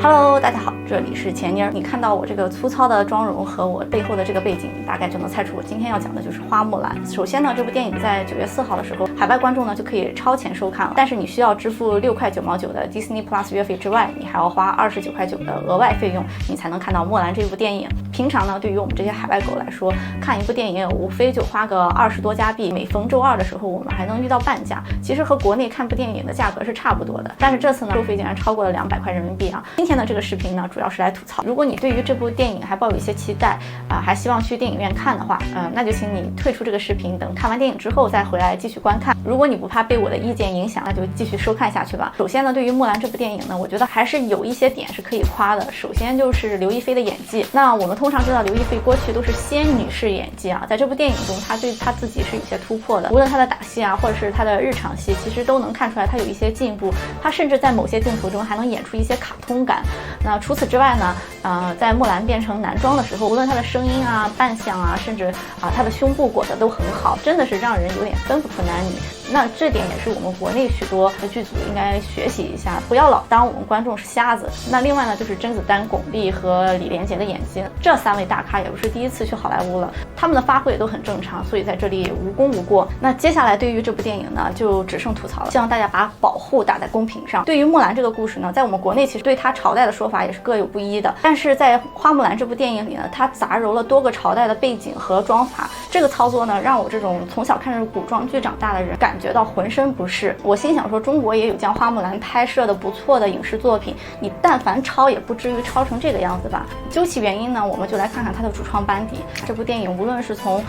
Hello， 大家好，这里是钱妮儿。你看到我这个粗糙的妆容和我背后的这个背景，大概就能猜出我今天要讲的就是花木兰。首先呢，这部电影在9月4号的时候，海外观众呢就可以超前收看了，但是你需要支付6块9毛9的 Disney Plus 月费之外，你还要花29块9的额外费用，你才能看到木兰这部电影。平常呢，对于我们这些海外狗来说，看一部电影无非就花个20多加币，每逢周二的时候，我们还能遇到半价，其实和国内看部电影的价格是差不多的。但是这次呢，收费竟然超过了200块人民币啊！今天的这个视频呢，主要是来吐槽。如果你对于这部电影还抱有一些期待还希望去电影院看的话，那就请你退出这个视频，等看完电影之后再回来继续观看。如果你不怕被我的意见影响，那就继续收看下去吧。首先呢，对于木兰这部电影呢，我觉得还是有一些点是可以夸的。首先就是刘亦菲的演技。那我们通常知道刘亦菲过去都是仙女式演技啊，在这部电影中，她对她自己是有些突破的。无论她的打戏或者是她的日常戏，其实都能看出来她有一些进步。她甚至在某些镜头中还能演出一些卡通感。那除此之外呢，在木兰变成男装的时候，无论她的声音扮相甚至她的胸部裹得都很好，真的是让人有点分不出男女。那这点也是我们国内许多的剧组应该学习一下，不要老当我们观众是瞎子。那另外呢，就是甄子丹、巩俐和李连杰的演技，这3位大咖也不是第一次去好莱坞了，他们的发挥也都很正常，所以在这里无功无过。那接下来对于这部电影呢，就只剩吐槽了，希望大家把保护打在公屏上。对于木兰这个故事呢，在我们国内其实对她朝代的说法也是各有不一的，但是在花木兰这部电影里呢，它杂糅了多个朝代的背景和妆法，这个操作呢，让我这种从小看着古装剧长大的人感觉到浑身不适。我心想说，中国也有将花木兰拍摄的不错的影视作品，你但凡抄也不至于抄成这个样子吧。究其原因呢，我们就来看看它的主创班底。这部电影无论是从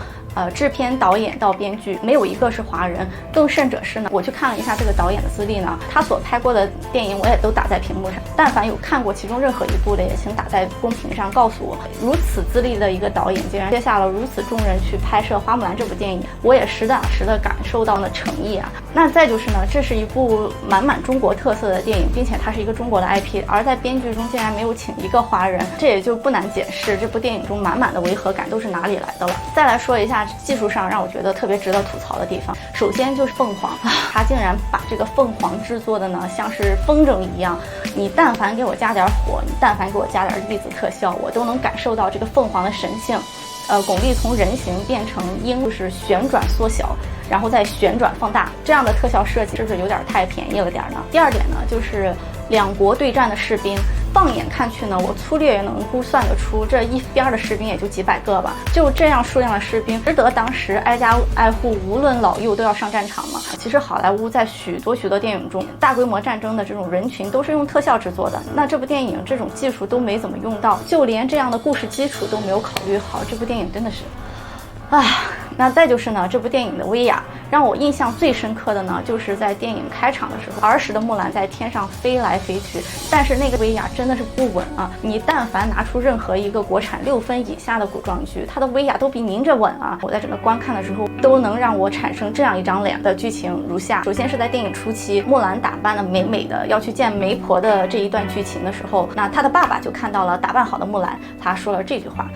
制片、导演到编剧，没有一个是华人。更甚者是呢，我去看了一下这个导演的资历呢，他所拍过的电影我也都打在屏幕上。但凡有看过其中任何一部的，也请打在公屏上告诉我。如此资历的一个导演，竟然接下了如此重任去拍摄《花木兰》这部电影，我也实打实的感受到了诚意啊。那再就是呢，这是一部满满中国特色的电影，并且它是一个中国的 IP， 而在编剧中竟然没有请一个华人，这也就不难解释这部电影中满满的违和感都是哪里来的了。再来说一下技术上让我觉得特别值得吐槽的地方，首先就是凤凰，他竟然把这个凤凰制作的呢像是风筝一样，你但凡给我加点火，你但凡给我加点粒子特效，我都能感受到这个凤凰的神性。巩俐从人形变成鹰，就是旋转缩小，然后再旋转放大，这样的特效设计是不是有点太便宜了点呢？第二点呢，就是两国对战的士兵，放眼看去呢，我粗略也能估算得出，这一边的士兵也就几百个吧。就这样数量的士兵，值得当时挨家挨户，无论老幼都要上战场吗？其实好莱坞在许多电影中，大规模战争的这种人群都是用特效制作的，那这部电影这种技术都没怎么用到，就连这样的故事基础都没有考虑好，这部电影真的是那再就是呢，这部电影的威亚让我印象最深刻的呢，就是在电影开场的时候，儿时的木兰在天上飞来飞去，但是那个威亚真的是不稳啊！你但凡拿出任何一个国产6分以下的古装剧，它的威亚都比您这稳啊！我在整个观看的时候，都能让我产生这样一张脸的剧情如下：首先是在电影初期，木兰打扮的美美的要去见媒婆的这一段剧情的时候，那她的爸爸就看到了打扮好的木兰，他说了这句话。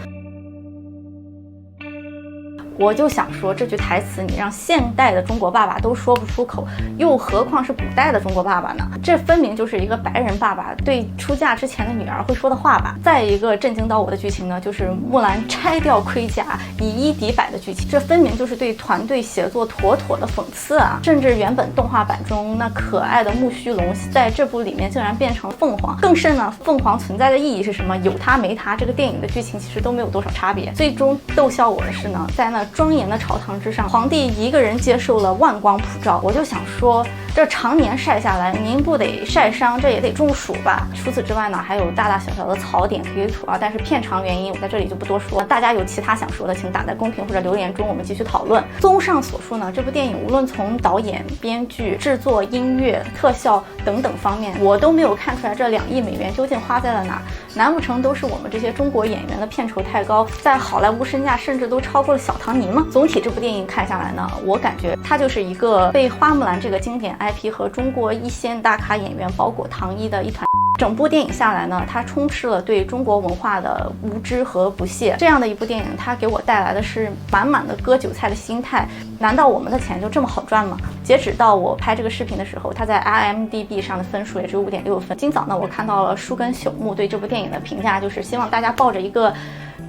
我就想说，这句台词你让现代的中国爸爸都说不出口，又何况是古代的中国爸爸呢？这分明就是一个白人爸爸对出嫁之前的女儿会说的话吧。再一个震惊到我的剧情呢，就是木兰拆掉盔甲以一敌百的剧情，这分明就是对团队协作妥妥的讽刺啊！甚至原本动画版中那可爱的木须龙，在这部里面竟然变成凤凰。更甚呢，凤凰存在的意义是什么？有它没它，这个电影的剧情其实都没有多少差别。最终逗笑我的是呢，在那庄严的朝堂之上，皇帝一个人接受了万光普照。我就想说，这常年晒下来，您不得晒伤，这也得中暑吧？除此之外呢，还有大大小小的槽点可以吐但是片长原因我在这里就不多说。大家有其他想说的，请打在公屏或者留言中，我们继续讨论。综上所述呢，这部电影无论从导演、编剧、制作、音乐、特效等等方面，我都没有看出来这2亿美元究竟花在了哪。难不成都是我们这些中国演员的片酬太高，在好莱坞身价甚至都超过了小唐尼吗？总体这部电影看下来呢，我感觉它就是一个被花木兰这个经典 IP 和中国一线大咖演员包裹糖衣的一团。整部电影下来呢，它充斥了对中国文化的无知和不屑。这样的一部电影，它给我带来的是满满的割韭菜的心态。难道我们的钱就这么好赚吗？截止到我拍这个视频的时候，它在 IMDB 上的分数也只有5.6分。今早呢，我看到了书根朽木对这部电影的评价，就是希望大家抱着一个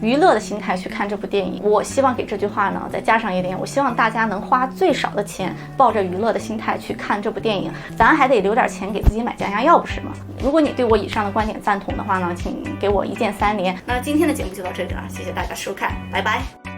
娱乐的心态去看这部电影。我希望给这句话呢再加上一点，我希望大家能花最少的钱，抱着娱乐的心态去看这部电影。咱还得留点钱给自己买降压药，不是吗？如果你对我以上的观点赞同的话呢，请给我1键3连。那今天的节目就到这里了，谢谢大家收看，拜拜。